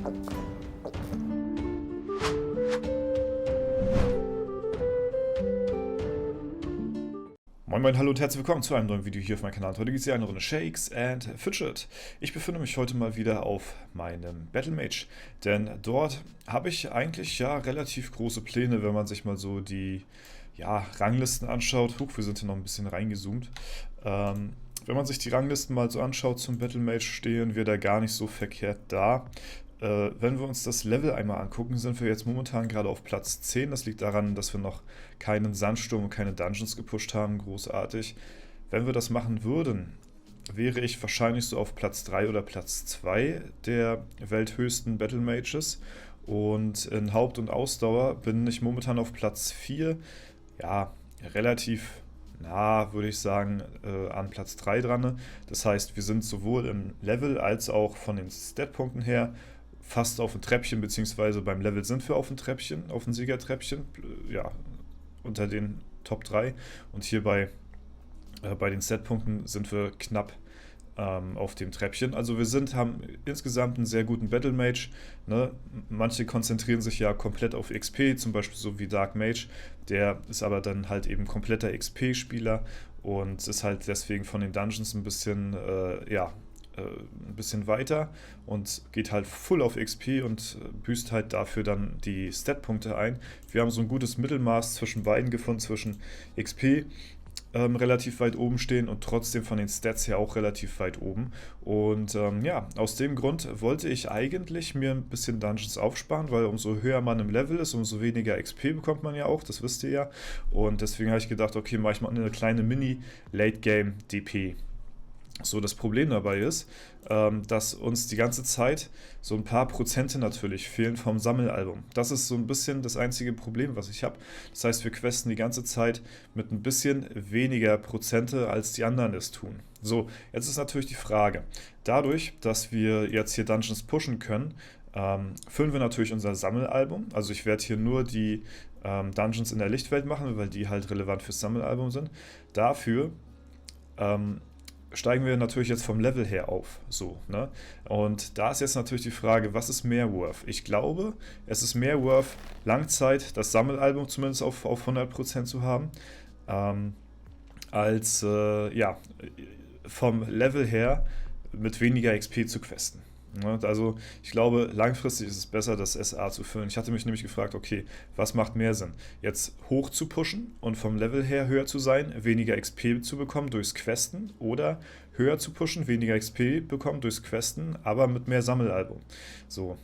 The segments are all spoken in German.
Moin Moin, hallo und herzlich willkommen zu einem neuen Video hier auf meinem Kanal. Heute geht es hier eine Runde Shakes and Fidget. Ich befinde mich heute mal wieder auf meinem Battle Mage, denn dort habe ich eigentlich ja relativ große Pläne, wenn man sich mal so die Ranglisten anschaut. Huch, wir sind hier noch ein bisschen reingezoomt. Wenn man sich die Ranglisten mal so anschaut zum Battle Mage, stehen wir da gar nicht so verkehrt da. Wenn wir uns das Level einmal angucken, sind wir jetzt momentan gerade auf Platz 10. Das liegt daran, dass wir noch keinen Sandsturm und keine Dungeons gepusht haben. Großartig. Wenn wir das machen würden, wäre ich wahrscheinlich so auf Platz 3 oder Platz 2 der welthöchsten Battle Mages. Und in Haupt- und Ausdauer bin ich momentan auf Platz 4. Ja, relativ nah, würde ich sagen, an Platz 3 dran. Das heißt, wir sind sowohl im Level als auch von den Statpunkten her fast auf ein Treppchen, beziehungsweise beim Level sind wir auf ein Treppchen, auf ein Siegertreppchen, ja, unter den Top 3. Und hier bei den Setpunkten sind wir knapp auf dem Treppchen. Also wir haben insgesamt einen sehr guten Battle Mage. Ne? Manche konzentrieren sich ja komplett auf XP, zum Beispiel so wie Dark Mage. Der ist aber dann halt eben kompletter XP-Spieler und ist halt deswegen von den Dungeons ein bisschen, ein bisschen weiter und geht halt full auf XP und büßt halt dafür dann die Stat-Punkte ein. Wir haben so ein gutes Mittelmaß zwischen beiden gefunden, zwischen XP relativ weit oben stehen und trotzdem von den Stats her auch relativ weit oben. Und aus dem Grund wollte ich eigentlich mir ein bisschen Dungeons aufsparen, weil umso höher man im Level ist, umso weniger XP bekommt man ja auch, das wisst ihr ja. Und deswegen habe ich gedacht, okay, mache ich mal eine kleine Mini-Late-Game-DP. So, das Problem dabei ist, dass uns die ganze Zeit so ein paar Prozente natürlich fehlen vom Sammelalbum. Das ist so ein bisschen das einzige Problem, was ich habe. Das heißt, wir questen die ganze Zeit mit ein bisschen weniger Prozente, als die anderen es tun. So, jetzt ist natürlich die Frage, dadurch, dass wir jetzt hier Dungeons pushen können, füllen wir natürlich unser Sammelalbum. Also ich werde hier nur die Dungeons in der Lichtwelt machen, weil die halt relevant fürs Sammelalbum sind. Dafür steigen wir natürlich jetzt vom Level her auf. So, ne? Und da ist jetzt natürlich die Frage, was ist mehr worth? Ich glaube, es ist mehr worth, Langzeit das Sammelalbum zumindest auf 100% zu haben, als vom Level her mit weniger XP zu questen. Also ich glaube, langfristig ist es besser, das SA zu füllen. Ich hatte mich nämlich gefragt, okay, was macht mehr Sinn? Jetzt hoch zu pushen und vom Level her höher zu sein, weniger XP zu bekommen durchs Questen, oder höher zu pushen, weniger XP bekommen durchs Questen, aber mit mehr Sammelalbum. So.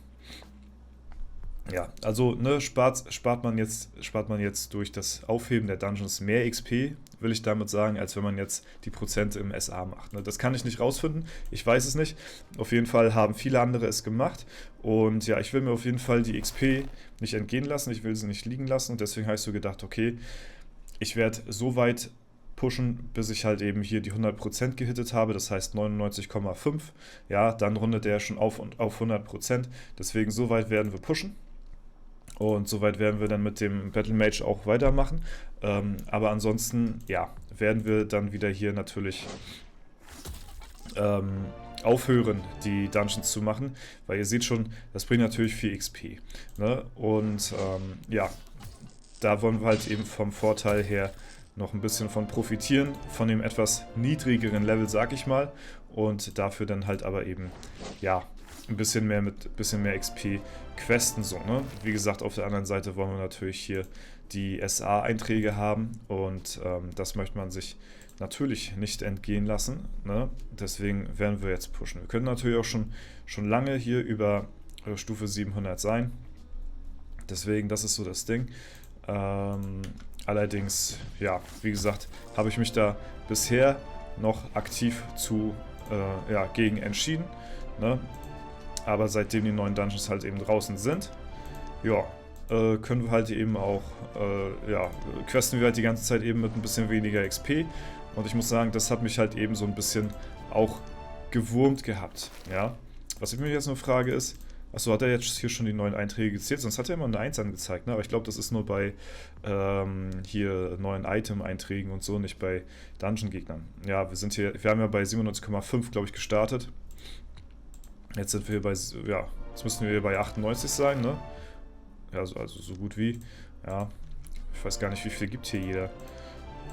Ja, also spart man jetzt durch das Aufheben der Dungeons mehr XP, will ich damit sagen, als wenn man jetzt die Prozente im SA macht. Ne? Das kann ich nicht rausfinden, ich weiß es nicht. Auf jeden Fall haben viele andere es gemacht und ja, ich will mir auf jeden Fall die XP nicht entgehen lassen, ich will sie nicht liegen lassen und deswegen habe ich so gedacht, okay, ich werde so weit pushen, bis ich halt eben hier die 100% gehittet habe, das heißt 99,5. Ja, dann rundet der schon auf 100%, deswegen so weit werden wir pushen. Und soweit werden wir dann mit dem Battle Mage auch weitermachen. Aber ansonsten, ja, werden wir dann wieder hier natürlich aufhören, die Dungeons zu machen. Weil ihr seht schon, das bringt natürlich viel XP. Ne? Und da wollen wir halt eben vom Vorteil her noch ein bisschen von profitieren, von dem etwas niedrigeren Level, sag ich mal. Und dafür dann halt aber eben, ja, ein bisschen mehr mit bisschen mehr XP questen, so, ne? Wie gesagt, auf der anderen Seite wollen wir natürlich hier die SA-Einträge haben und das möchte man sich natürlich nicht entgehen lassen, ne? Deswegen werden wir jetzt pushen. Wir können natürlich auch schon lange hier über Stufe 700 sein, deswegen, das ist so das Ding. Allerdings, ja, wie gesagt, habe ich mich da bisher noch aktiv gegen entschieden, ne? Aber seitdem die neuen Dungeons halt eben draußen sind, ja, können wir halt eben auch, questen wir halt die ganze Zeit eben mit ein bisschen weniger XP. Und ich muss sagen, das hat mich halt eben so ein bisschen auch gewurmt gehabt, ja. Was ich mir jetzt nur frage ist, achso, hat er jetzt hier schon die neuen Einträge gezählt? Sonst hat er immer eine 1 angezeigt, ne? Aber ich glaube, das ist nur bei hier neuen Item-Einträgen und so, nicht bei Dungeon-Gegnern. Ja, wir haben ja bei 97,5, glaube ich, gestartet. Jetzt sind wir bei, ja, Jetzt müssten wir hier bei 98 sein, ne? Ja, also so gut wie. Ja, ich weiß gar nicht, wie viel gibt hier jeder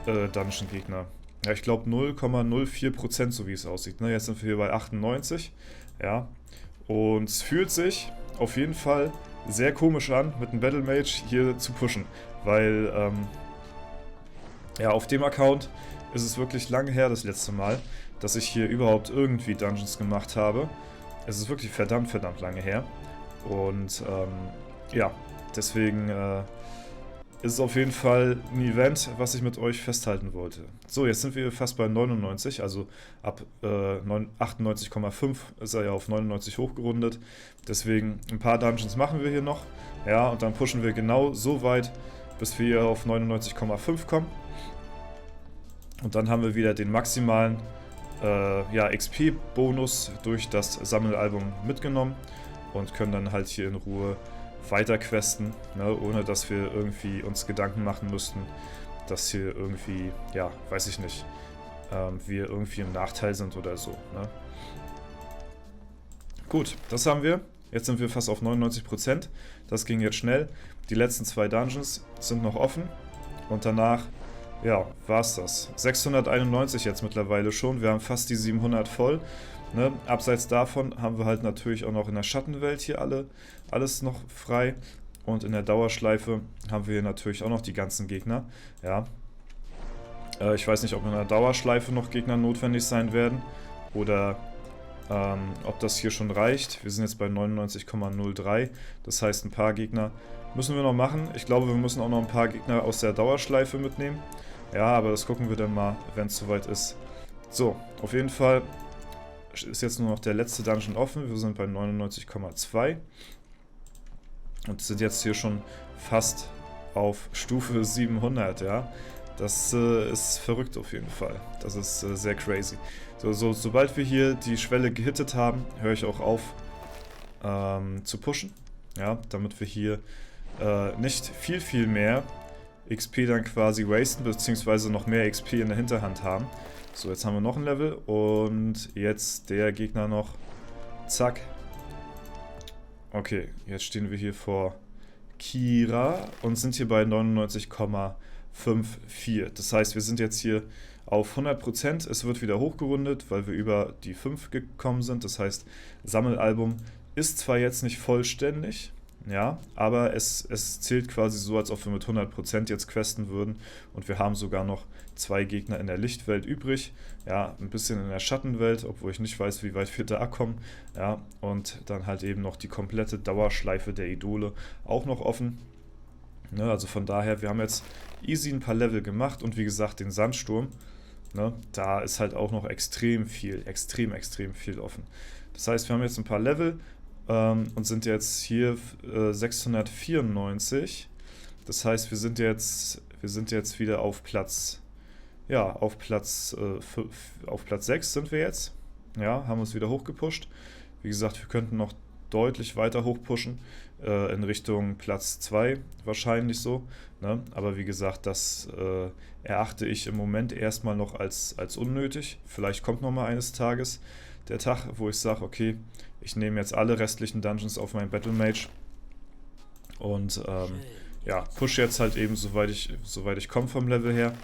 Dungeon-Gegner. Ja, ich glaube 0,04%, so wie es aussieht. Ne? Jetzt sind wir hier bei 98. Ja. Und es fühlt sich auf jeden Fall sehr komisch an, mit einem Battle Mage hier zu pushen. Weil, ja, auf dem Account ist es wirklich lange her, das letzte Mal, dass ich hier überhaupt irgendwie Dungeons gemacht habe. Es ist wirklich verdammt lange her. Und, ja, deswegen ist es auf jeden Fall ein Event, was ich mit euch festhalten wollte. So, jetzt sind wir fast bei 99, also ab 98,5 ist er ja auf 99 hochgerundet. Deswegen ein paar Dungeons machen wir hier noch. Ja, und dann pushen wir genau so weit, bis wir hier auf 99,5 kommen. Und dann haben wir wieder den maximalen ja, XP-Bonus durch das Sammelalbum mitgenommen und können dann halt hier in Ruhe weiter questen, ne, ohne dass wir irgendwie uns Gedanken machen müssten, dass hier irgendwie, ja, weiß ich nicht, wir irgendwie im Nachteil sind oder so. Ne. Gut, das haben wir. Jetzt sind wir fast auf 99%. Das ging jetzt schnell. Die letzten 2 Dungeons sind noch offen und danach, ja, war's das. 691 jetzt mittlerweile schon. Wir haben fast die 700 voll. Ne? Abseits davon haben wir halt natürlich auch noch in der Schattenwelt hier alles noch frei. Und in der Dauerschleife haben wir hier natürlich auch noch die ganzen Gegner. Ja. Ich weiß nicht, ob in der Dauerschleife noch Gegner notwendig sein werden. Oder ob das hier schon reicht. Wir sind jetzt bei 99,03. Das heißt, ein paar Gegner müssen wir noch machen. Ich glaube, wir müssen auch noch ein paar Gegner aus der Dauerschleife mitnehmen. Ja, aber das gucken wir dann mal, wenn es soweit ist. So, auf jeden Fall ist jetzt nur noch der letzte Dungeon offen. Wir sind bei 99,2 und sind jetzt hier schon fast auf Stufe 700, ja. Das ist verrückt auf jeden Fall. Das ist sehr crazy. Sobald wir hier die Schwelle gehittet haben, höre ich auch auf zu pushen, ja, damit wir hier nicht viel mehr XP dann quasi wasten, beziehungsweise noch mehr XP in der Hinterhand haben. So, jetzt haben wir noch ein Level und jetzt der Gegner noch. Zack. Okay, jetzt stehen wir hier vor Kira und sind hier bei 99,54. Das heißt, wir sind jetzt hier auf 100%. Es wird wieder hochgerundet, weil wir über die 5 gekommen sind. Das heißt, Sammelalbum ist zwar jetzt nicht vollständig, ja, aber es zählt quasi so, als ob wir mit 100% jetzt questen würden und wir haben sogar noch 2 Gegner in der Lichtwelt übrig, ja, ein bisschen in der Schattenwelt, obwohl ich nicht weiß, wie weit wir da kommen, ja, und dann halt eben noch die komplette Dauerschleife der Idole auch noch offen, ne, also von daher, wir haben jetzt easy ein paar Level gemacht und wie gesagt, den Sandsturm, ne, da ist halt auch noch extrem viel offen. Das heißt, wir haben jetzt ein paar Level, und sind jetzt hier 694. Das heißt, wir sind jetzt wieder auf Platz, ja, auf Platz 6 sind wir jetzt. Ja, haben uns wieder hochgepusht. Wie gesagt, wir könnten noch deutlich weiter hochpushen, in Richtung Platz 2 wahrscheinlich so. Ne? Aber wie gesagt, das erachte ich im Moment erstmal noch als unnötig. Vielleicht kommt noch mal eines Tages der Tag, wo ich sage, okay, ich nehme jetzt alle restlichen Dungeons auf meinen Battle Mage und ja, push jetzt halt eben, soweit ich komme vom Level her.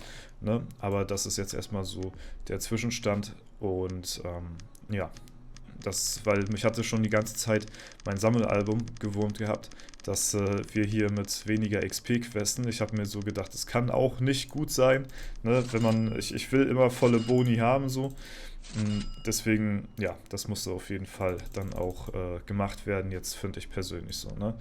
Ne? Aber das ist jetzt erstmal so der Zwischenstand und ja, weil mich hatte schon die ganze Zeit mein Sammelalbum gewohnt gehabt, dass wir hier mit weniger XP questen. Ich habe mir so gedacht, es kann auch nicht gut sein, ne? Wenn ich will immer volle Boni haben, so. Deswegen, ja, das musste auf jeden Fall dann auch gemacht werden, jetzt finde ich persönlich so, ne?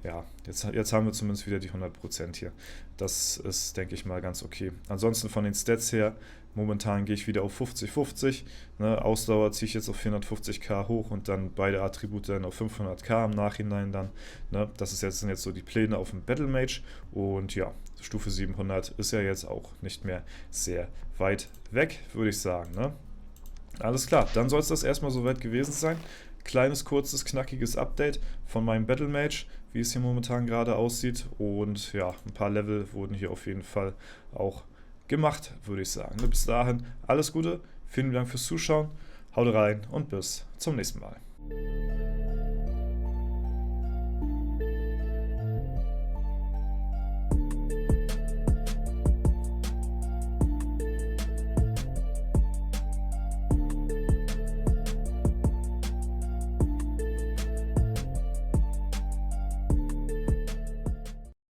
Ja, jetzt haben wir zumindest wieder die 100% hier. Das ist, denke ich mal, ganz okay. Ansonsten von den Stats her, momentan gehe ich wieder auf 50-50. Ne? Ausdauer ziehe ich jetzt auf 450k hoch und dann beide Attribute dann auf 500k im Nachhinein dann. Ne? Das sind jetzt so die Pläne auf dem Battle Mage. Und ja, Stufe 700 ist ja jetzt auch nicht mehr sehr weit weg, würde ich sagen, ne? Alles klar, dann soll es das erstmal soweit gewesen sein. Kleines, kurzes, knackiges Update von meinem Battle Mage, wie es hier momentan gerade aussieht. Und ja, ein paar Level wurden hier auf jeden Fall auch gemacht, würde ich sagen. Bis dahin, alles Gute, vielen Dank fürs Zuschauen, haut rein und bis zum nächsten Mal.